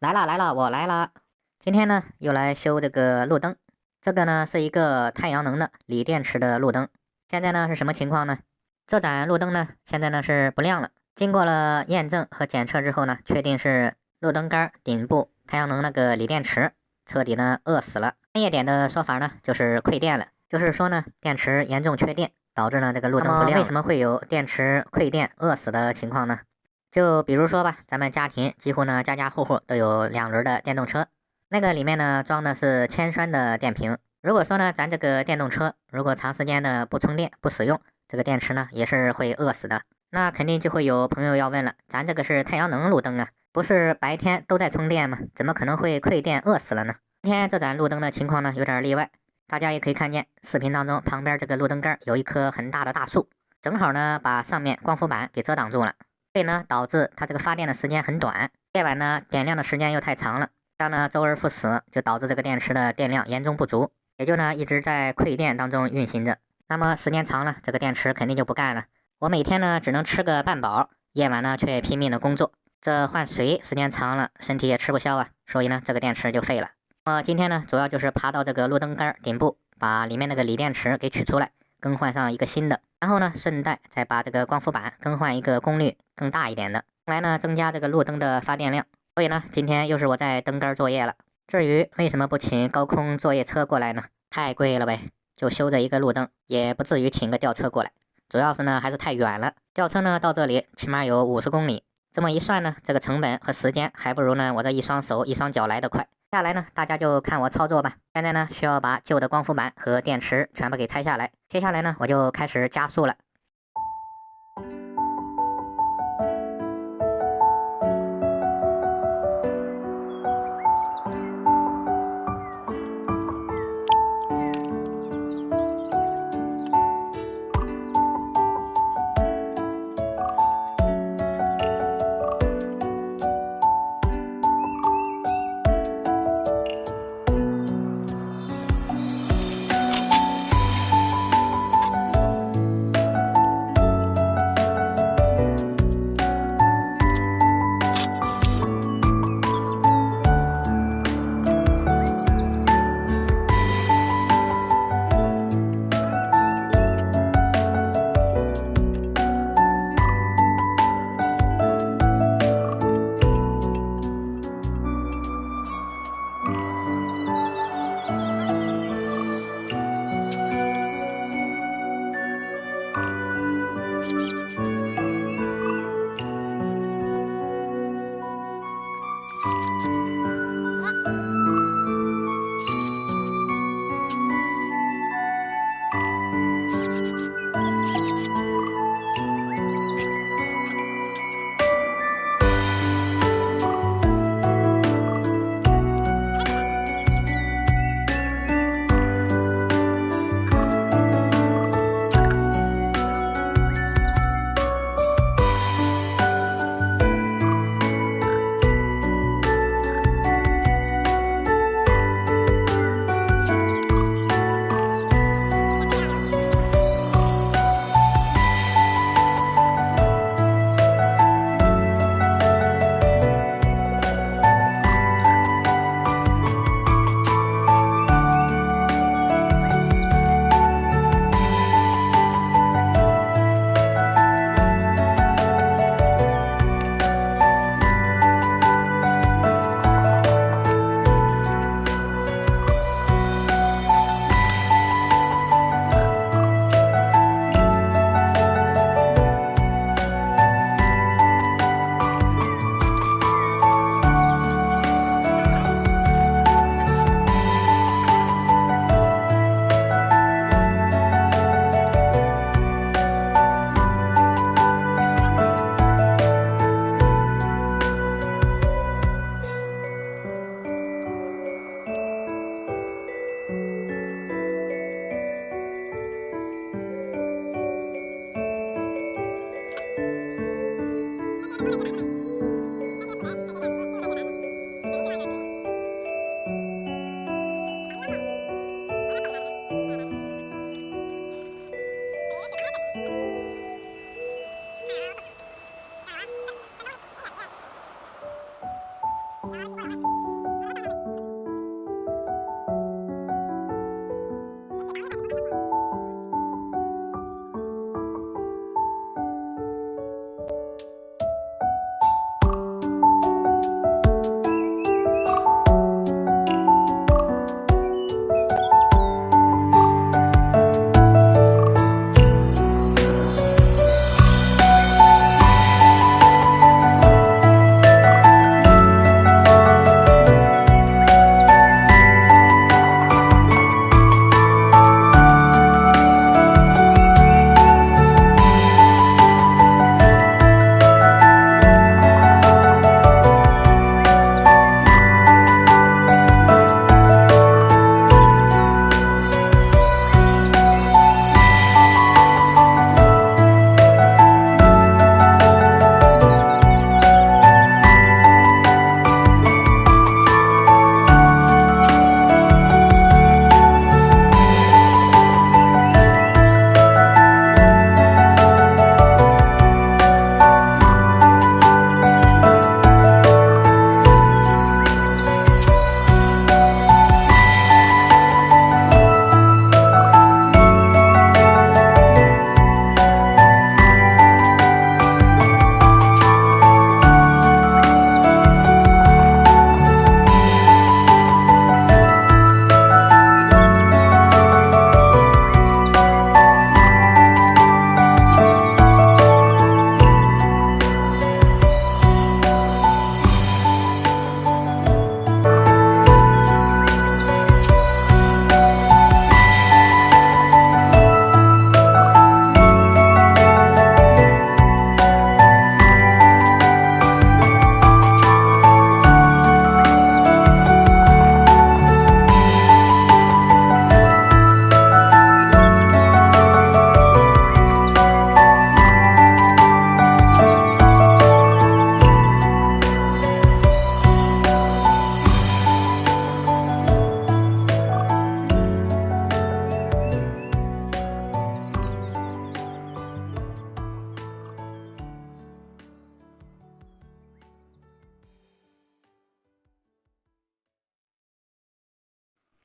来啦来啦，我来啦！今天呢又来修这个路灯，这个呢是一个太阳能的锂电池的路灯。现在呢是什么情况呢？这盏路灯呢现在呢是不亮了。经过了验证和检测之后呢，确定是路灯杆顶部太阳能那个锂电池彻底呢饿死了。专业点的说法呢就是亏电了，就是说呢电池严重缺电，导致呢这个路灯不亮。为什么会有电池亏电饿死的情况呢？就比如说吧，咱们家庭几乎呢家家户户都有2轮的电动车，那个里面呢装的是铅酸的电瓶。如果说呢咱这个电动车如果长时间的不充电不使用，这个电池呢也是会饿死的。那肯定就会有朋友要问了，咱这个是太阳能路灯啊，不是白天都在充电吗？怎么可能会亏电饿死了呢？今天这盏路灯的情况呢有点例外，大家也可以看见视频当中旁边这个路灯杆有一棵很大的大树，正好呢把上面光伏板给遮挡住了。所以呢，导致它这个发电的时间很短，夜晚呢点亮的时间又太长了，这样呢周而复始，就导致这个电池的电量严重不足，也就呢一直在亏电当中运行着。那么时间长了，这个电池肯定就不干了。我每天呢只能吃个半饱，夜晚呢却拼命的工作，这换水时间长了，身体也吃不消啊，所以呢这个电池就废了。今天呢主要就是爬到这个路灯杆顶部，把里面那个锂电池给取出来，更换上一个新的，然后呢顺带再把这个光伏板更换一个功率更大一点的，用来呢增加这个路灯的发电量。所以呢今天又是我在灯杆作业了。至于为什么不请高空作业车过来呢？太贵了呗，就修这一个路灯，也不至于请个吊车过来，主要是呢还是太远了，吊车呢到这里起码有50公里，这么一算呢，这个成本和时间还不如呢我这一双手一双脚来得快。下来呢大家就看我操作吧。现在呢需要把旧的光伏板和电池全部给拆下来，接下来呢我就开始加速了。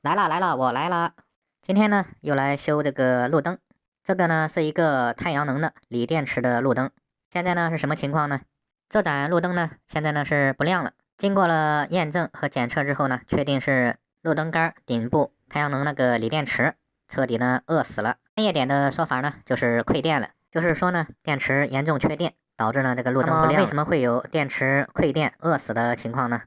来啦来啦，我来啦！今天呢又来修这个路灯，这个呢是一个太阳能的锂电池的路灯。现在呢是什么情况呢？这盏路灯呢现在呢是不亮了。经过了验证和检测之后呢，确定是路灯杆顶部太阳能那个锂电池彻底呢饿死了。专业点的说法呢就是馈电了，就是说呢电池严重缺电，导致呢这个路灯不亮。为什么会有电池馈电饿死的情况呢？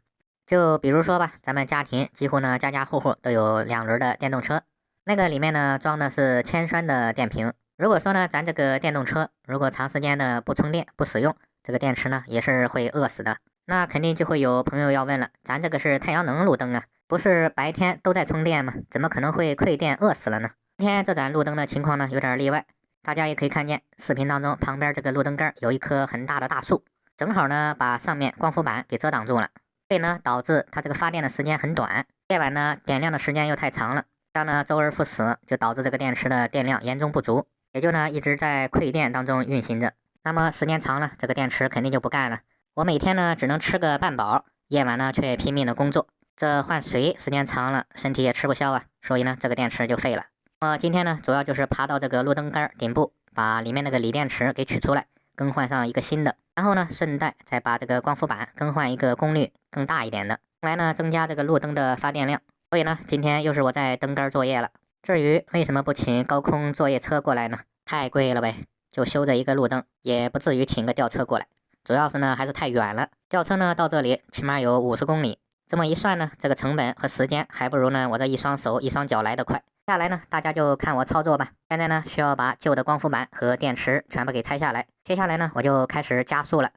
就比如说吧，咱们家庭几乎呢家家户户都有2轮的电动车，那个里面呢装的是铅酸的电瓶。如果说呢咱这个电动车如果长时间的不充电不使用，这个电池呢也是会饿死的。那肯定就会有朋友要问了，咱这个是太阳能路灯啊，不是白天都在充电吗？怎么可能会馈电饿死了呢？今天这盏路灯的情况呢有点例外，大家也可以看见视频当中旁边这个路灯杆有一棵很大的大树，正好呢把上面光伏板给遮挡住了。所以呢，导致它这个发电的时间很短，夜晚呢点亮的时间又太长了，这样呢周而复始，就导致这个电池的电量严重不足，也就呢一直在馈电当中运行着。那么时间长了，这个电池肯定就不干了。我每天呢只能吃个半饱，夜晚呢却拼命的工作，这换水时间长了，身体也吃不消啊，所以呢这个电池就废了。今天呢主要就是爬到这个路灯杆顶部，把里面那个锂电池给取出来，更换上一个新的，然后呢顺带再把这个光伏板更换一个功率更大一点的，用来呢增加这个路灯的发电量。所以呢今天又是我在灯杆作业了。至于为什么不请高空作业车过来呢？太贵了呗，就修这一个路灯，也不至于请个吊车过来，主要是呢还是太远了，吊车呢到这里起码有50公里，这么一算呢，这个成本和时间还不如呢我这一双手一双脚来得快。下来呢大家就看我操作吧。现在呢需要把旧的光伏板和电池全部给拆下来，接下来呢我就开始加速了。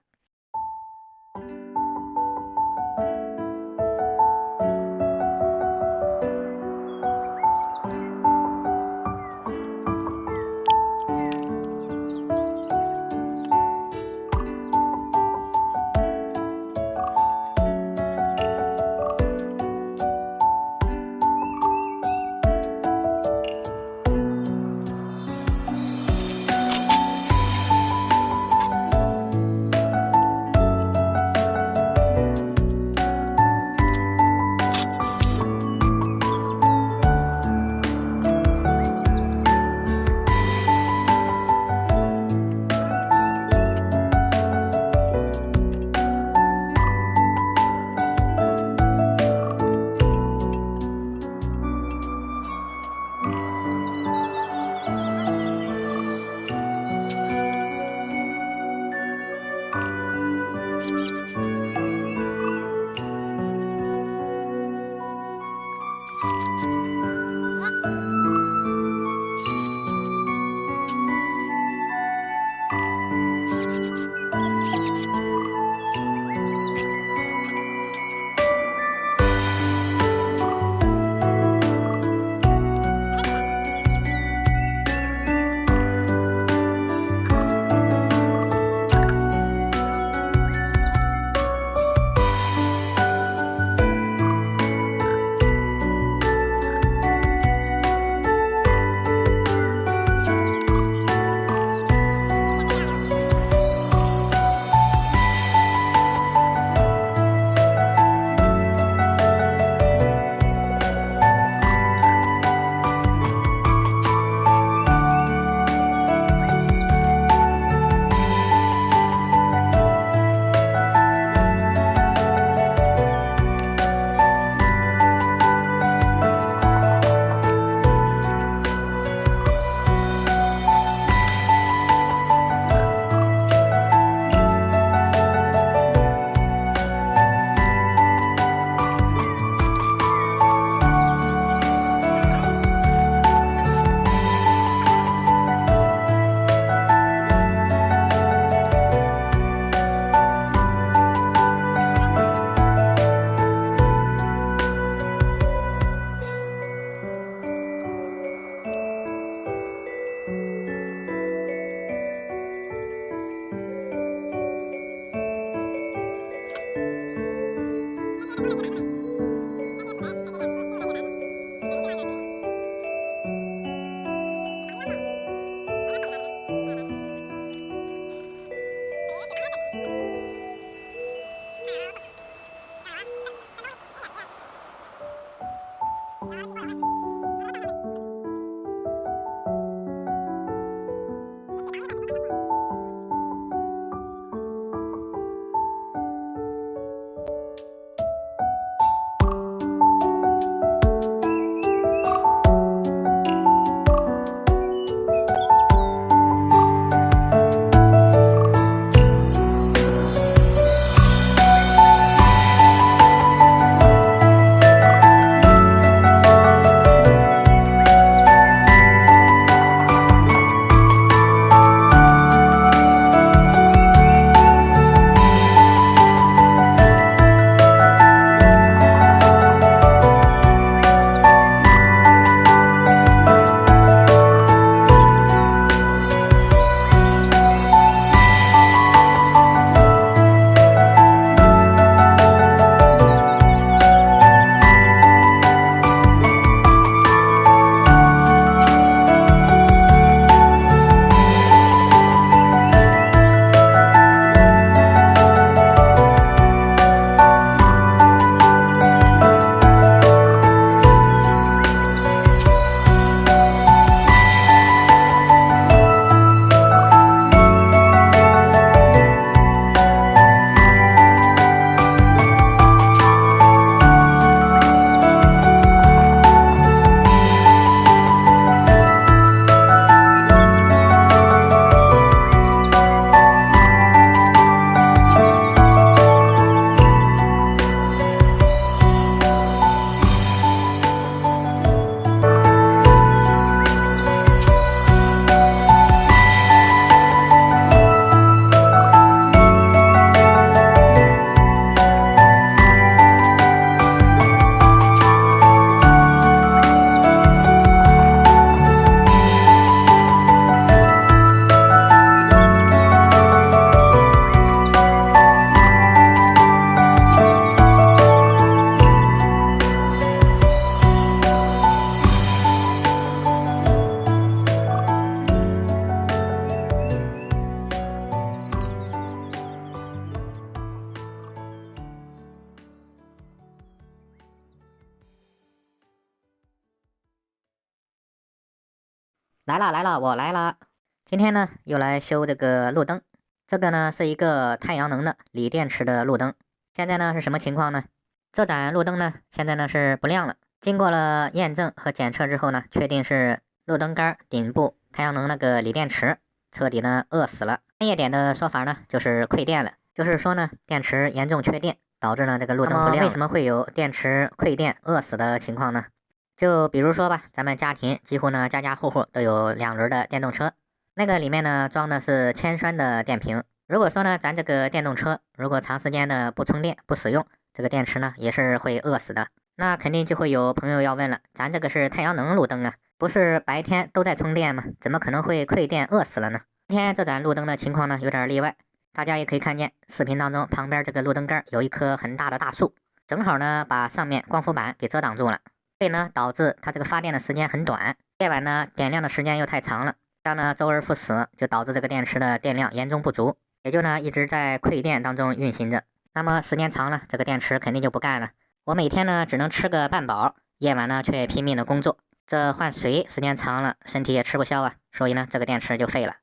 来啦来啦，我来啦！今天呢又来修这个路灯，这个呢是一个太阳能的锂电池的路灯。现在呢是什么情况呢？这盏路灯呢现在呢是不亮了。经过了验证和检测之后呢，确定是路灯杆顶部太阳能那个锂电池彻底呢饿死了。专业点的说法呢就是馈电了，就是说呢电池严重缺电，导致呢这个路灯不亮。为什么会有电池馈电饿死的情况呢？就比如说吧，咱们家庭几乎呢家家户户都有2轮的电动车，那个里面呢装的是铅酸的电瓶。如果说呢咱这个电动车如果长时间的不充电不使用，这个电池呢也是会饿死的。那肯定就会有朋友要问了，咱这个是太阳能路灯啊，不是白天都在充电吗？怎么可能会馈电饿死了呢？今天这盏路灯的情况呢有点例外，大家也可以看见视频当中旁边这个路灯杆有一棵很大的大树，正好呢把上面光伏板给遮挡住了。所以呢，导致它这个发电的时间很短，夜晚呢点亮的时间又太长了，这样呢周而复始，就导致这个电池的电量严重不足，也就呢一直在馈电当中运行着。那么时间长了，这个电池肯定就不干了。我每天呢只能吃个半饱，夜晚呢却拼命的工作，这换水时间长了，身体也吃不消啊，所以呢这个电池就废了。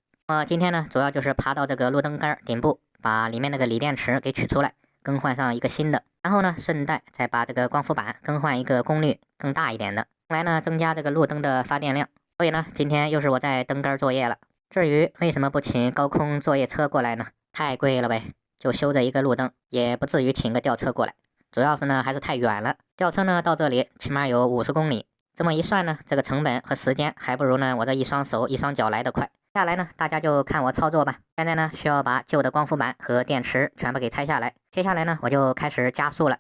今天呢主要就是爬到这个路灯杆顶部，把里面那个锂电池给取出来，更换上一个新的。然后呢，顺带再把这个光伏板更换一个功率更大一点的，用来呢增加这个路灯的发电量。所以呢，今天又是我在灯杆作业了。至于为什么不请高空作业车过来呢？太贵了呗，就修这一个路灯，也不至于请个吊车过来。主要是呢还是太远了，吊车呢到这里起码有50公里，这么一算呢，这个成本和时间还不如呢我这一双手一双脚来得快。下来呢，大家就看我操作吧。现在呢，需要把旧的光伏板和电池全部给拆下来。接下来呢，我就开始加速了。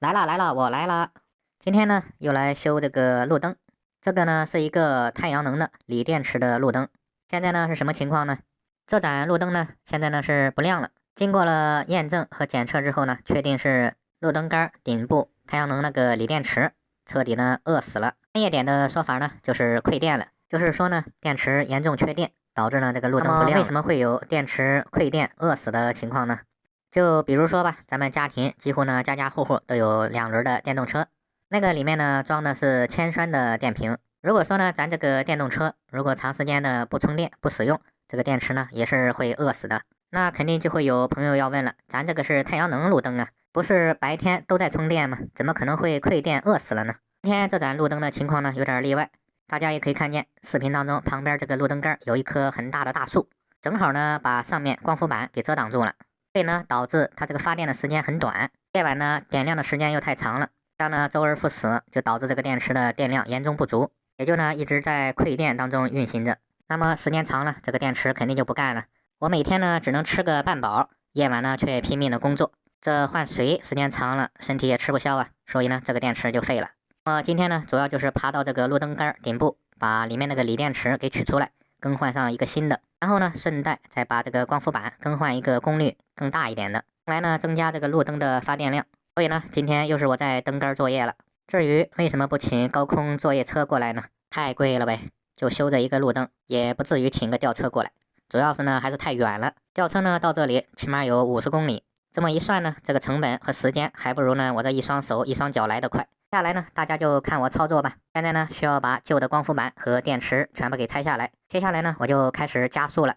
来啦来啦，我来啦！今天呢又来修这个路灯，这个呢是一个太阳能的锂电池的路灯。现在呢是什么情况呢？这盏路灯呢现在呢是不亮了。经过了验证和检测之后呢，确定是路灯杆顶部太阳能那个锂电池彻底呢饿死了。专业点的说法呢就是亏电了，就是说呢电池严重缺电，导致呢这个路灯不亮。为什么会有电池亏电饿死的情况呢？就比如说吧，咱们家庭几乎呢家家户户都有2轮的电动车，那个里面呢装的是铅酸的电瓶。如果说呢咱这个电动车如果长时间的不充电不使用，这个电池呢也是会饿死的。那肯定就会有朋友要问了，咱这个是太阳能路灯啊，不是白天都在充电吗？怎么可能会亏电饿死了呢？今天这盏路灯的情况呢有点例外，大家也可以看见视频当中旁边这个路灯杆有一棵很大的大树，正好呢把上面光伏板给遮挡住了。所以呢，导致它这个发电的时间很短，夜晚呢点亮的时间又太长了，这样呢周而复始，就导致这个电池的电量严重不足，也就呢一直在亏电当中运行着。那么时间长了，这个电池肯定就不干了。我每天呢只能吃个半饱，夜晚呢却拼命的工作，这换水时间长了，身体也吃不消啊，所以呢这个电池就废了。今天呢主要就是爬到这个路灯杆顶部，把里面那个锂电池给取出来，更换上一个新的。然后呢，顺带再把这个光伏板更换一个功率更大一点的，用来呢增加这个路灯的发电量。所以呢，今天又是我在灯杆作业了。至于为什么不请高空作业车过来呢？太贵了呗，就修这一个路灯，也不至于请个吊车过来。主要是呢还是太远了，吊车呢到这里起码有50公里，这么一算呢，这个成本和时间还不如呢我这一双手一双脚来得快。接下来呢，大家就看我操作吧。现在呢，需要把旧的光伏板和电池全部给拆下来。接下来呢，我就开始加速了。